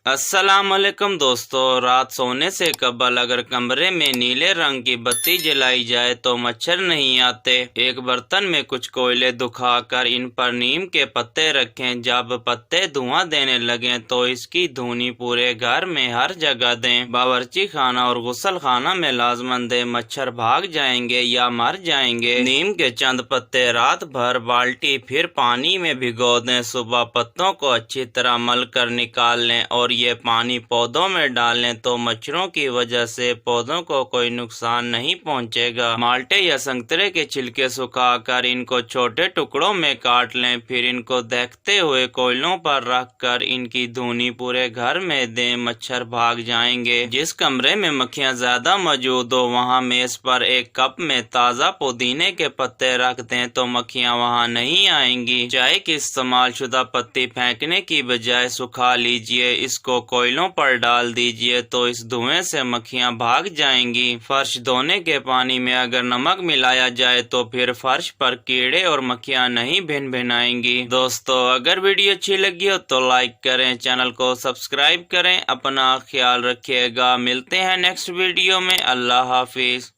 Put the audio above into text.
अस्सलामुअलैकुम दोस्तों, रात सोने से कबल अगर कमरे में नीले रंग की बत्ती जलाई जाए तो मच्छर नहीं आते। एक बर्तन में कुछ कोयले दुखाकर इन पर नीम के पत्ते रखें। जब पत्ते धुआं देने लगें तो इसकी धुनी पूरे घर में हर जगह दें। बावर्ची खाना और गुसल खाना में लाजमन दें, मच्छर भाग जाएंगे या मर जाएंगे। नीम के चंद पत्ते रात भर बाल्टी फिर पानी में भिगो दें। सुबह पत्तों को अच्छी तरह मल कर निकाल लें और ये पानी पौधों में डालें तो मच्छरों की वजह से पौधों को कोई नुकसान नहीं पहुंचेगा। माल्टे या संतरे के छिलके सुखाकर इनको छोटे टुकड़ों में काट लें, फिर इनको दहकते हुए कोयलों पर रखकर इनकी धुनी पूरे घर में दें, मच्छर भाग जाएंगे। जिस कमरे में मक्खियां ज्यादा मौजूद हो वहां मेज पर एक कप में ताज़ा पुदीने के पत्ते रख दें तो मक्खियां वहां नहीं आएंगी। चाय की इस्तेमाल शुदा पत्ती फेंकने की बजाय सुखा लीजिए, इसको कोयलों पर डाल दीजिए तो इस धुएं से मक्खियां भाग जाएंगी। फर्श धोने के पानी में अगर नमक मिलाया जाए तो फिर फर्श पर कीड़े और मक्खियां नहीं भिनभिनाएंगी। दोस्तों, अगर वीडियो अच्छी लगी हो तो लाइक करें, चैनल को सब्सक्राइब करें। अपना ख्याल रखिएगा। मिलते हैं नेक्स्ट वीडियो में। अल्लाह हाफिज।